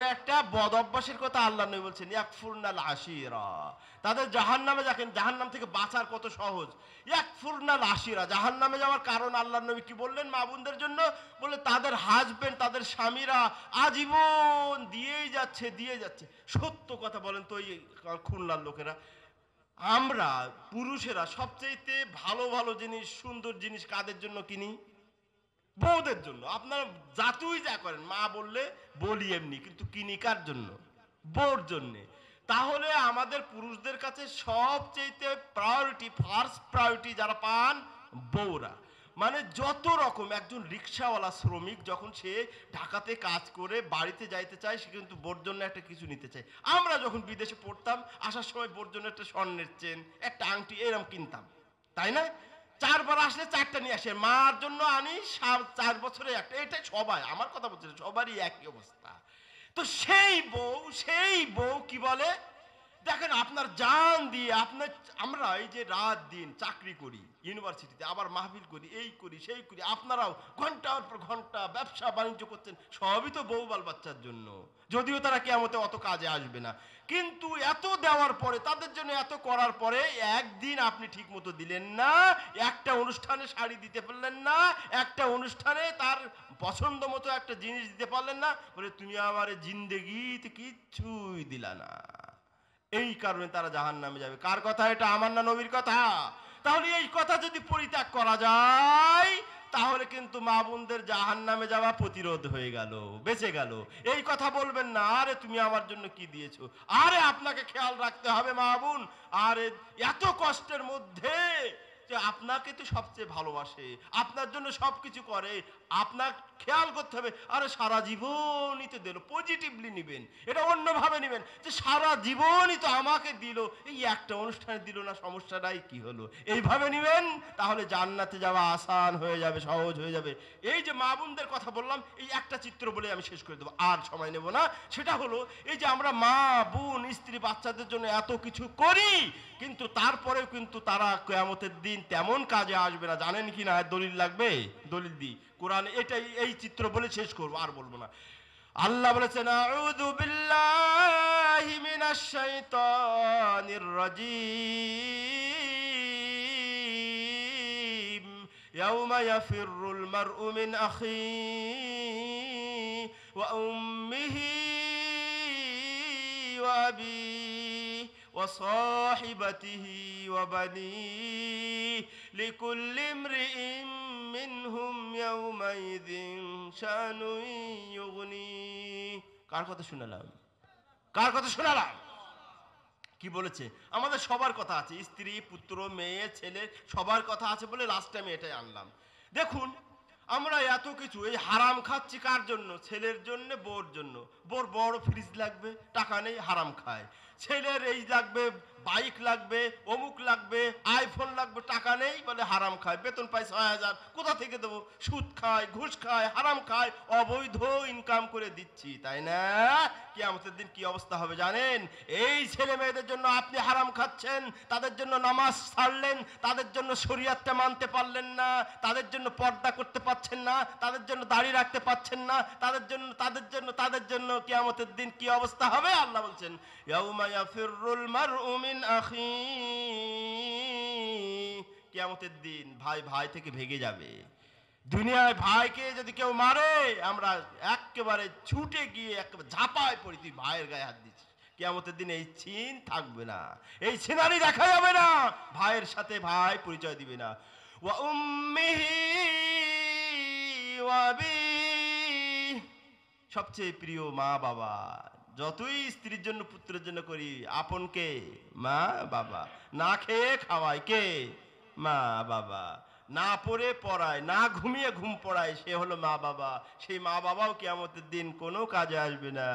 একটা বদ অভ্যাসের কথা আল্লাহ নবী বলছেন, ইয়াকফুরনাল আশিরা, তাদের জাহান্নামে যাবেন। জাহান্নাম থেকে বাঁচার কত সহজ, ইয়াকফুরনাল আশিরা। জাহান্নামে যাওয়ার কারণ আল্লাহ নবী কি বললেন মা বোনদের জন্য? বলে তাদের হাজবেন্ড, তাদের স্বামীরা আজীবন দিয়েই যাচ্ছে দিয়ে যাচ্ছে। সত্য কথা বলেন তো এই খুলনার লোকেরা, আমরা পুরুষেরা সবচেয়ে ভালো ভালো জিনিস, সুন্দর জিনিস কাদের জন্য কিনি? বউদের জন্য। আপনারা যাতুই যা করেন, মা বললে বলি এমনি, কিন্তু কিনি কার জন্য? বউর জন্যে। তাহলে আমাদের পুরুষদের কাছে সবচেয়ে প্রায়োরিটি, ফার্স্ট প্রায়োরিটি যারা পান, বউরা। মানে যত রকম, একজন রিক্সাওয়ালা শ্রমিক যখন সে ঢাকাতে কাজ করে বাড়িতে যাইতে চায়, সে কিন্তু বোর জন্য একটা কিছু নিতে চায়। আমরা যখন বিদেশে পড়তাম, আসার সময় বোর জন্য একটা স্বর্ণের চেন, একটা আংটি এরম কিনতাম, তাই না? 4 বার আসলে 4টা নিয়ে আসে। মার জন্য আনি 4 বছরে একটা। এটা সবাই, আমার কথা বলছে, সবারই একই অবস্থা। তো সেই বউ কি বলে? দেখেন, আপনার জান দিয়ে আপনার, আমরা এই যে রাত দিন চাকরি করি ইউনিভার্সিটিতে, আবার মাহফিল করি, এই করি সেই করি, আপনারাও ঘন্টার পর ঘন্টা ব্যবসা বাণিজ্য করছেন, সবই তো বউ বাল বাচ্চার জন্য। যদিও তারা কিয়ামতে অত কাজে আসবে না, কিন্তু এত দেওয়ার পরে, তাদের জন্য এত করার পরে, একদিন আপনি ঠিক মতো দিলেন না, একটা অনুষ্ঠানে শাড়ি দিতে পারলেন না, একটা অনুষ্ঠানে তার পছন্দ মতো একটা জিনিস দিতে পারলেন না, বলে তুমি আমার জিন্দেগিতে কিচ্ছুই দিলা না। এই কারণে তারা জাহান্নামে যাবে। কার কথা এটা? আমার না নবীর কথা? তাহলে এই কথা যদি পরিত্যাগ করা যায়, তাহলে কিন্তু মা বোনদের জাহান্নামে যাওয়া প্রতিরোধ হয়ে গেল, বেঁচে গেল। এই কথা বলবেন না, আরে তুমি আমার জন্য কি দিয়েছো, আরে আপনাকে খেয়াল রাখতে হবে মা বোন, আরে এত কষ্টের মধ্যে যে আপনাকে তো সবচেয়ে ভালোবাসে, আপনার জন্য সবকিছু করে, আপনার খেয়াল করতে হবে। আরে সারা জীবনই তো দিল, পজিটিভলি নিবেন, এটা অন্যভাবে নিবেন যে সারা জীবনই তো আমাকে দিল, এই একটা অনুষ্ঠানে দিল না, সমস্যাটাই কি হলো, এইভাবে নিবেন। তাহলে জান্নাতে যাওয়া আসান হয়ে যাবে, সহজ হয়ে যাবে। এই যে মা বোনদের কথা বললাম, এই একটা চিত্র বলে আমি শেষ করে দেবো, আর সময় নেব না। সেটা হলো, এই যে আমরা মা বোন স্ত্রী বাচ্চাদের জন্য এত কিছু করি, কিন্তু তারপরেও কিন্তু তারা কিয়ামতের দিন তেমন কাজে আসবে না। জানেন কি না? দলিল লাগবে, দলিল দিই। কোরআনে এটাই, এই চিত্র বলে শেষ করবো, আর বলবো না। আল্লাহ বলেছেন, আউযু বিল্লাহি মিনাশ শাইতানির রাজীম। ইয়াউমা ইয়াফিরুল মারউ মিন আখিহি ওয়া উম্মিহি ওয়া আবিহি ওয়া সাহিবাতিহি ওয়া বানিহি লিকুল্লি ইমরিইন মিনহুম ইয়াউমাইযিন শানুন ইউগনি। কার কথা শুনালাম? কার কথা শোনালাম? কি বলেছে? আমাদের সবার কথা আছে, স্ত্রী পুত্র মেয়ে ছেলে সবার কথা আছে বলে লাস্টে আমি এটাই আনলাম। দেখুন, আমরা এত কিছু এই হারাম খাচ্ছি কার জন্য? ছেলের জন্য, বউর জন্য। বউর বড় ফ্রিজ লাগবে, টাকা নেই, হারাম খায়। ছেলের এই লাগবে, বাইক লাগবে, অমুক লাগবে, আইফোন লাগবে, টাকা নেই বলে হারাম খায়। বেতন পাই ৬,০০০, কোথা থেকে দেবো? সুদ খায়, ঘুষ খায়, হারাম খায়, অবৈধ ইনকাম করে দিচ্ছি, তাই না? কিয়ামতের দিন কি অবস্থা হবে জানেন? এই ছেলে মেয়েদের জন্য আপনি হারাম খাচ্ছেন, তাদের জন্য নামাজ ছাড়লেন, তাদের জন্য শরীয়তটা মানতে পারলেন না, তাদের জন্য পর্দা করতে পারছেন না, তাদের জন্য দাড়ি রাখতে পারছেন না, তাদের জন্য কিয়ামতের দিন কি অবস্থা হবে? আল্লাহ বলছেন, ইয়াউমা ইয়াফিরুল মারউ মিন আখিহি। কিয়ামতের দিন ভাই ভাই থেকে ভেগে যাবে। দুনিয়ায় ভাইকে যদি কেউ মারে, আমরা একেবারে ছুটে গিয়ে একেবারে ঝাঁপায় পড়ি, তুই ভাইয়ের গায়ে হাত দিচ্ছিস। কিয়ামতের দিন এই চিন থাকবে না, এই সিনারি দেখা যাবে না, ভাইয়ের সাথে ভাই পরিচয় দিবে না। ওয়া উম্মিহি ওয়া আবিহি, সবচেয়ে প্রিয় মা বাবা। যতই স্ত্রীর জন্য পুত্রের জন্য করি, আপন কে? মা বাবা। না খেয়ে খাওয়ায় কে? মা বাবা। না পড়ে পড়ায়, না ঘুমিয়ে ঘুম পড়ায়, সে হলো মা বাবা। সেই মা বাবাও কিয়ামতের দিন কোনো কাজে আসবে না।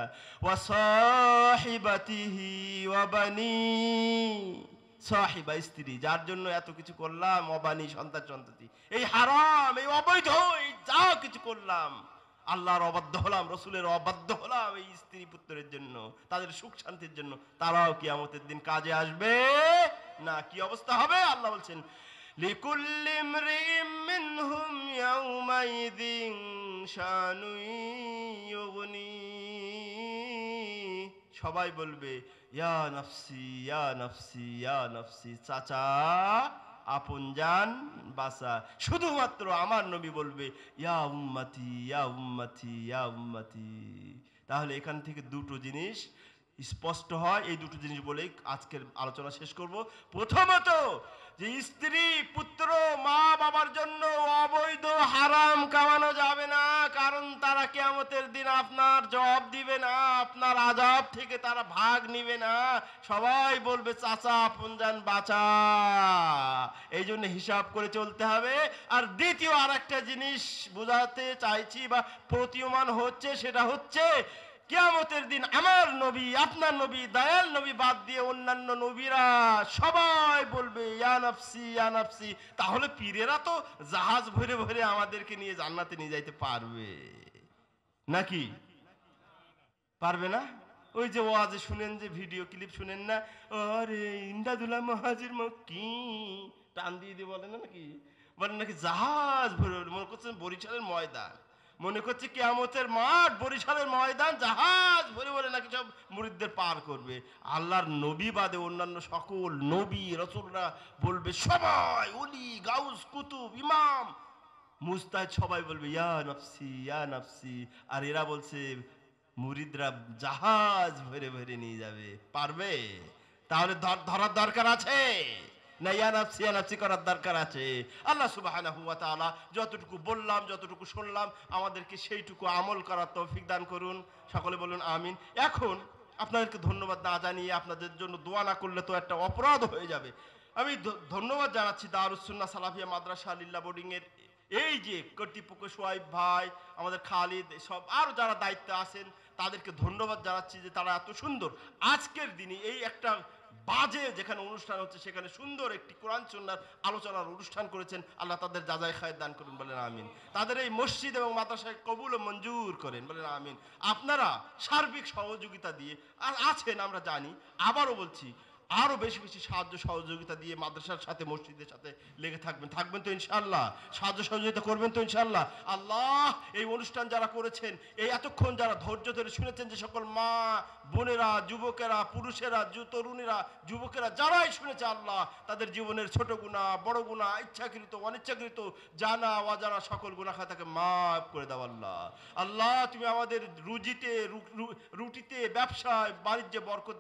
ওয়া সাহিবাতিহি ওয়া বানি, সাহিবা স্ত্রী, যার জন্য এত কিছু করলাম, অবানি সন্তান সন্ততি, এই হারাম, এই অবৈধ, এই যা কিছু করলাম, আল্লাহর অবাধ্য হলাম, রসুলের অবাধ্য হলাম, এই স্ত্রী পুত্রের জন্য, তাদের সুখ শান্তির জন্য, তারাও কিয়ামতের দিন কাজে আসবে না। কি অবস্থা হবে? আল্লাহ বলছেন, লিকুল্লি ইমরিইন মিনহুম ইয়াউমাইযিন শানুন ইউগনি। সবাই বলবে ইয়া নফসি ইয়া নফসি ইয়া নফসি, চাচা আপনজান বাসা। শুধুমাত্র আমার নবী বলবে ইয়া উম্মতি ইয়া উম্মতি ইয়া উম্মতি। তাহলে এখান থেকে দুটো জিনিস স্পষ্ট হয়। এই দুটো জিনিস বলেই আজকের আলোচনা শেষ করব। প্রথমত, যে স্ত্রী পুত্র মা বাবার জন্য অবৈধ হারাম কামানো যাবে না, কারণ তারা কিয়ামতের দিন আপনার জবাব দিবে না, আপনার আযাব থেকে তারা ভাগ নিবে না। সবাই বলবে চাচা আপনজান বাঁচা। এই জন্য হিসাব করে চলতে হবে। আর দ্বিতীয় আর একটা জিনিস বোঝাতে চাইছি বা প্রতীয়মান হচ্ছে, সেটা হচ্ছে কিয়ামতের দিন আমার নবী, আপনার নবী, দয়াল নবী বাদ দিয়ে অন্যান্য নবীরা সবাই বলবে ইয়া নফসি ইয়া নফসি। তাহলে পীরেরা তো জাহাজ ভরে ভরে আমাদেরকে নিয়ে জান্নাতে নিয়ে যাইতে পারবে নাকি? পারবে না? ওই যে ওয়াজে শুনেন, যে ভিডিও ক্লিপ শুনেন না, আরে ইন্দাদুল্লাহ মহাজির মক্কি টান দিয়ে দিয়ে বলে না নাকি, বলেন নাকি জাহাজ ভরে ভরে, মনে করছেন বরিশালের ময়দান, মনে করছে কিয়ামতের মাঠ বরিশালের ময়দান, জাহাজ ভরে ভরে নাকি সব মুরিদদের পার করবে। আল্লাহর নবী বাদে অন্যান্য সকল নবী রাসূলরা বলবে, সবাই ওলি গাউস কুতুব ইমাম মুস্তাহিদ সবাই বলবে ইয়া নফসি ইয়া নফসি। আর এরা বলছে মুরিদরা জাহাজ ভরে ভরে নিয়ে যাবে। পারবে? তাহলে ধরার দরকার আছে না ইয়া নফসি ইয়া নফসি করার দরকার আছে? আল্লাহ সুবহানাহু ওয়া তাআলা যতটুকু বললাম, যতটুকু শুনলাম, আমাদেরকে সেইটুকু আমল করার তৌফিক দান করুন। সকলে বলুন আমিন। এখন আপনাদেরকে ধন্যবাদ না জানিয়ে আপনাদের জন্য দোয়া না করলে তো একটা অপরাধ হয়ে যাবে। আমি ধন্যবাদ জানাচ্ছি দারুস সুন্নাহ সালাফিয়া মাদ্রাসা লিল্লাহ বোর্ডিং এর এই যে কর্তৃপক্ষ, সোহাইব ভাই, আমাদের খালিদ, সব আরো যারা দায়িত্বে আছেন, তাদেরকে ধন্যবাদ জানাচ্ছি যে তারা এত সুন্দর আজকের দিনে এই একটা বাজে যেখানে অনুষ্ঠান হচ্ছে সেখানে সুন্দর একটি কোরআন সুন্নাহর আলোচনার অনুষ্ঠান করেছেন। আল্লাহ তাদের যাজায় খায়ের দান করুন, বলেন আমিন। তাদের এই মসজিদ এবং মাদ্রাসায় কবুল ও মঞ্জুর করেন, বলেন আমিন। আপনারা সার্বিক সহযোগিতা দিয়ে আছেন আমরা জানি, আবারও বলছি, আরো বেশি বেশি সাহায্য সহযোগিতা দিয়ে মাদ্রাসার সাথে মসজিদের সাথে লেগে থাকবেন তো ইনশাআল্লাহ? সাহায্য সহযোগিতা করবেন তো ইনশাআল্লাহ? আল্লাহ এই অনুষ্ঠান যারা করেছেন, এই এতক্ষণ যারা ধৈর্য ধরে শুনেছেন, যে সকল মা বোনেরা, যুবকেরা, পুরুষেরা, তরুণীরা, যুবকেরা যারাই শুনেছে, আল্লাহ তাদের জীবনের ছোট গুনাহ, বড় গুনাহ, ইচ্ছাকৃত অনিচ্ছাকৃত, জানা অজানা সকল গুনাহ খাতাকে মাফ করে দাও আল্লাহ। আল্লাহ তুমি আমাদের রুজিতে, রুটিতে, ব্যবসায় বাণিজ্যে বরকত